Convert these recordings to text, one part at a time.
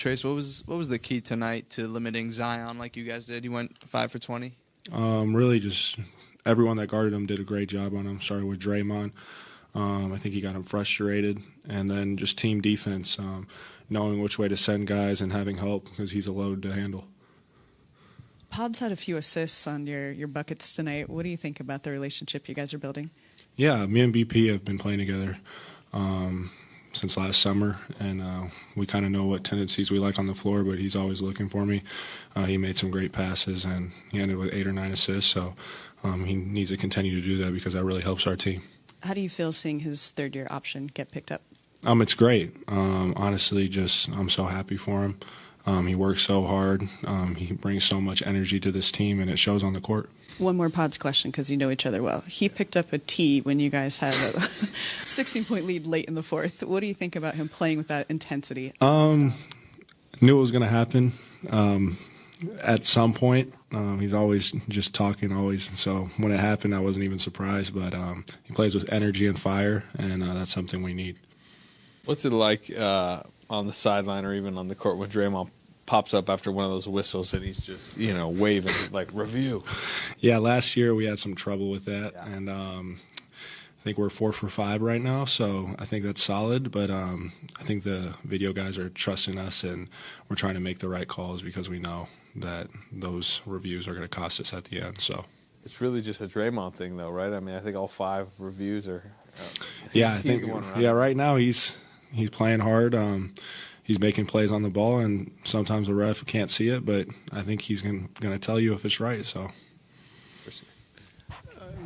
Trace, what was the key tonight to limiting Zion like you guys did? You went 5 for 20. Really, just everyone that guarded him did a great job on him. Starting with Draymond, I think he got him frustrated, and then just team defense, knowing which way to send guys and having help because he's a load to handle. Podz had a few assists on your buckets tonight. What do you think about the relationship you guys are building? Yeah, me and BP have been playing together since last summer, and we kind of know what tendencies we like on the floor, but he's always looking for me. He made some great passes, and he ended with 8 or 9 assists, so he needs to continue to do that because that really helps our team. How do you feel seeing his third-year option get picked up? It's great. Honestly, I'm so happy for him. He works so hard. He brings so much energy to this team, and it shows on the court. One more Podz question, because you know each other well. He picked up a tee when you guys had a 16-point lead late in the fourth. What do you think about him playing with that intensity? Knew it was going to happen at some point. He's always just talking, always. So when it happened, I wasn't even surprised. But he plays with energy and fire, and that's something we need. What's it like on the sideline or even on the court when Draymond pops up after one of those whistles and he's just, waving, like, review? Yeah, last year we had some trouble with that, and I think we're 4 for 5 right now, so I think that's solid, but I think the video guys are trusting us, and we're trying to make the right calls because we know that those reviews are going to cost us at the end. So it's really just a Draymond thing, though, right? I mean, I think all 5 reviews are I think the one, right? Yeah, right now he's playing hard. He's making plays on the ball, and sometimes the ref can't see it, but I think he's going to tell you if it's right. So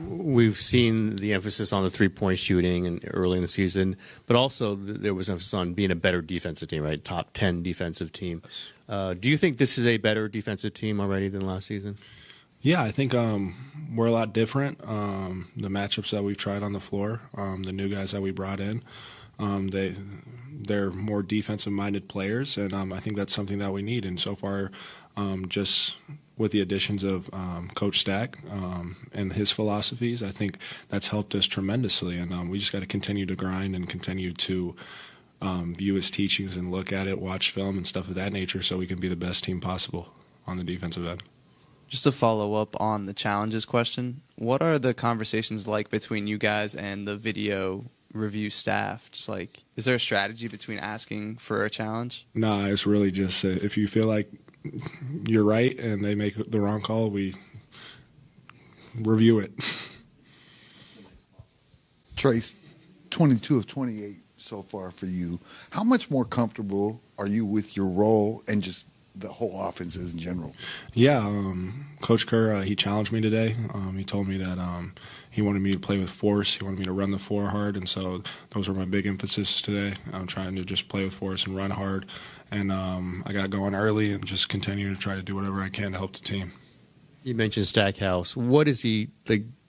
we've seen the emphasis on the three-point shooting and early in the season, but also there was emphasis on being a better defensive team, right? Top 10 defensive team. Do you think this is a better defensive team already than last season? Yeah, I think we're a lot different. The matchups that we've tried on the floor, the new guys that we brought in, they're more defensive-minded players, and I think that's something that we need. And so far, just with the additions of Coach Stack and his philosophies, I think that's helped us tremendously. And we just got to continue to grind and continue to view his teachings and look at it, watch film and stuff of that nature so we can be the best team possible on the defensive end. Just to follow up on the challenges question, what are the conversations like between you guys and the video review staff? Just like, is there a strategy between asking for a challenge? No, it's really just if you feel like you're right and they make the wrong call, we review it. Trace, 22 of 28 so far for you. How much more comfortable are you with your role and just the whole offense in general? Yeah, Coach Kerr, he challenged me today. He told me that he wanted me to play with force. He wanted me to run the floor hard, and so those were my big emphasis today. I'm trying to just play with force and run hard, and I got going early and just continue to try to do whatever I can to help the team. You mentioned Stackhouse. What does he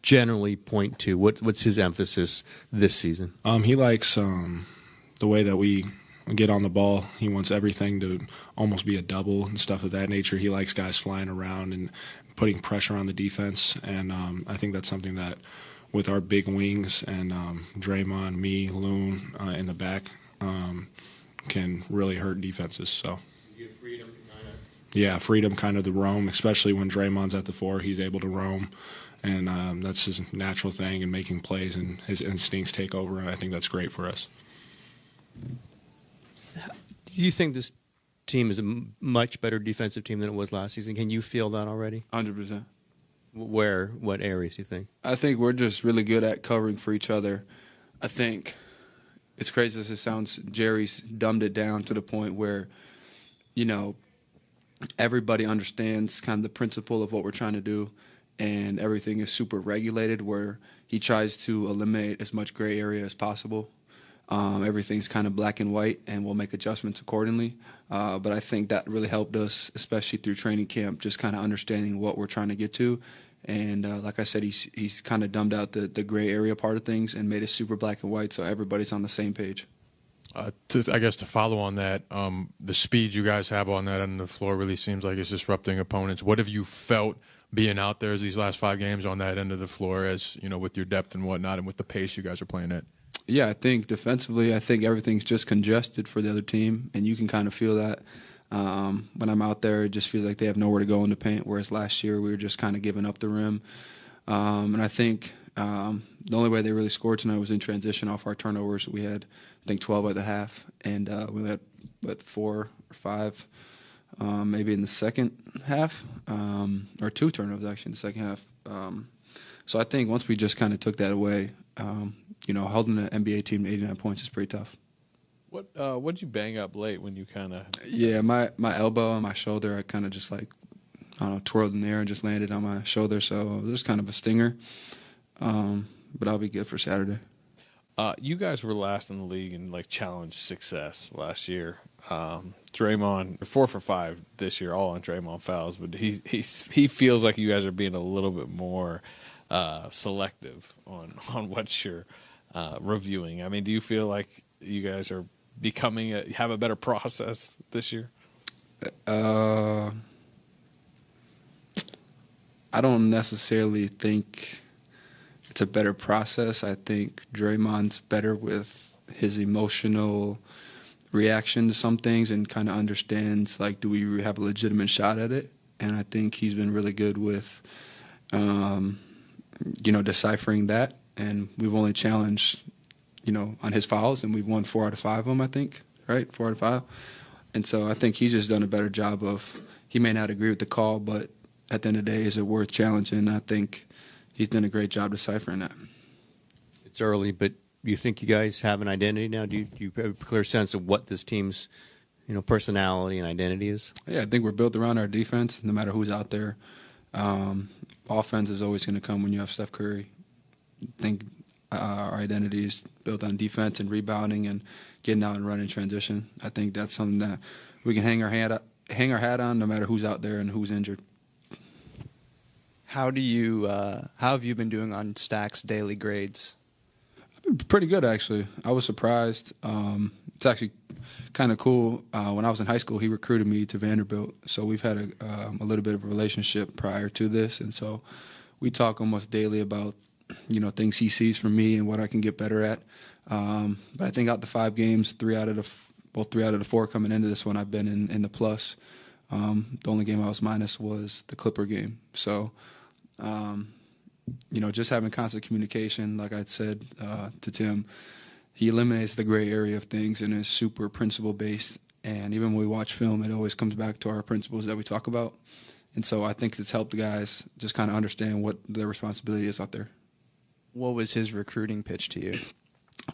generally point to? What's his emphasis this season? He likes the way that we get on the ball. He wants everything to almost be a double and stuff of that nature. He likes guys flying around and putting pressure on the defense, and I think that's something that with our big wings and Draymond, me, Loon in the back can really hurt defenses. So you get freedom, yeah, freedom kind of to roam, especially when Draymond's at the 4. He's able to roam, and that's his natural thing, and making plays and his instincts take over, and I think that's great for us. Do you think this team is a much better defensive team than it was last season? Can you feel that already? 100%. Where? What areas do you think? I think we're just really good at covering for each other. I think, it's crazy as it sounds, Jerry's dumbed it down to the point where, everybody understands kind of the principle of what we're trying to do, and everything is super regulated, where he tries to eliminate as much gray area as possible. Everything's kind of black and white, and we'll make adjustments accordingly. But I think that really helped us, especially through training camp, just kind of understanding what we're trying to get to. And like I said, he's kind of dumbed out the gray area part of things and made it super black and white, so everybody's on the same page. I guess to follow on that, the speed you guys have on that end of the floor really seems like it's disrupting opponents. What have you felt being out there as these last 5 games on that end of the floor, as with your depth and whatnot, and with the pace you guys are playing at? Yeah, I think defensively, everything's just congested for the other team, and you can kind of feel that. When I'm out there, it just feels like they have nowhere to go in the paint, whereas last year we were just kind of giving up the rim. And I think the only way they really scored tonight was in transition off our turnovers. We had, I think, 12 at the half, and we had, 4 or 5 maybe in the second half, or 2 turnovers actually in the second half. So I think once we just kind of took that away, holding an NBA team to 89 points is pretty tough. What'd you bang up late when you kind of? Yeah, my elbow and my shoulder, I kind of just twirled in the air and just landed on my shoulder. So it was kind of a stinger, but I'll be good for Saturday. You guys were last in the league in challenge success last year. Draymond 4 for 5 this year, all on Draymond fouls, but he feels like you guys are being a little bit more selective on what you're reviewing. I mean, do you feel like you guys are have a better process this year? I don't necessarily think it's a better process. I think Draymond's better with his emotional reaction to some things and kind of understands, do we have a legitimate shot at it? And I think he's been really good with, deciphering that. And we've only challenged, on his fouls, and we've won 4 out of 5 of them, I think, right? 4 out of 5. And so I think he's just done a better job of, he may not agree with the call, but at the end of the day, is it worth challenging? I think he's done a great job deciphering that. It's early, but you think you guys have an identity now? Do you have a clear sense of what this team's, personality and identity is? Yeah, I think we're built around our defense, no matter who's out there. Offense is always going to come when you have Steph Curry. I think our identity is built on defense and rebounding and getting out and running transition. I think that's something that we can hang our hat on, no matter who's out there and who's injured. How have you been doing on Stack's daily grades? Pretty good, actually. I was surprised. It's actually kind of cool. When I was in high school, he recruited me to Vanderbilt, so we've had a little bit of a relationship prior to this, and so we talk almost daily about things he sees from me and what I can get better at. But I think out the 5 games, 3 out of the 4 coming into this one, I've been in the plus. The only game I was minus was the Clipper game. So, just having constant communication, like I said to Tim, he eliminates the gray area of things and is super principle-based. And even when we watch film, it always comes back to our principles that we talk about. And so I think it's helped the guys just kind of understand what their responsibility is out there. What was his recruiting pitch to you?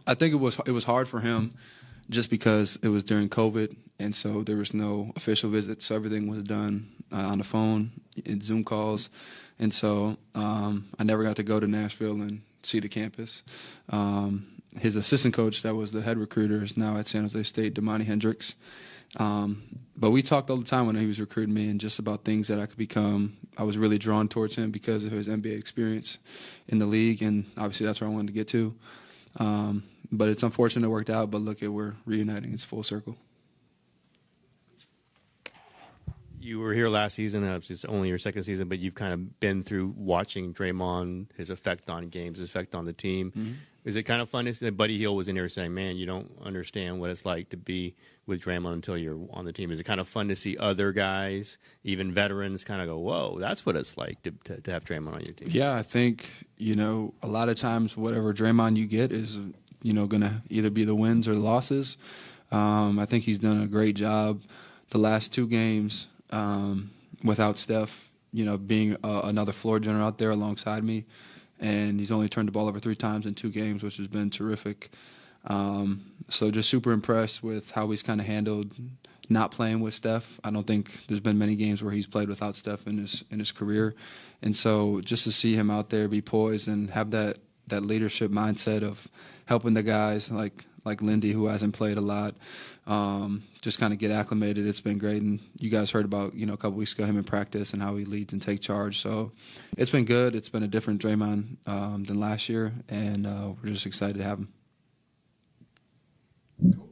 I think it was hard for him just because it was during COVID, and so there was no official visits, so everything was done on the phone, in Zoom calls, and so I never got to go to Nashville and see the campus. His assistant coach, that was the head recruiter, is now at San Jose State, Damani Hendricks. But we talked all the time when he was recruiting me and just about things that I could become. I was really drawn towards him because of his NBA experience in the league, and obviously that's where I wanted to get to. But it's unfortunate it worked out, but look, we're reuniting. It's full circle. You were here last season. It's only your second season, but you've kind of been through watching Draymond, his effect on games, his effect on the team. Mm-hmm. Is it kind of fun to see? Buddy Hield was in here saying, man, you don't understand what it's like to be with Draymond until you're on the team. Is it kind of fun to see other guys, even veterans, kind of go, whoa, that's what it's like to have Draymond on your team? Yeah, I think, a lot of times whatever Draymond you get is, going to either be the wins or the losses. I think he's done a great job the last 2 games without Steph, being another floor general out there alongside me. And he's only turned the ball over 3 times in 2 games, which has been terrific. So just super impressed with how he's kind of handled not playing with Steph. I don't think there's been many games where he's played without Steph in his career. And so just to see him out there be poised and have that leadership mindset of helping the guys like Lindy, who hasn't played a lot, just kind of get acclimated. It's been great. And you guys heard about, a couple weeks ago, him in practice and how he leads and takes charge. So it's been good. It's been a different Draymond than last year, and we're just excited to have him. Cool.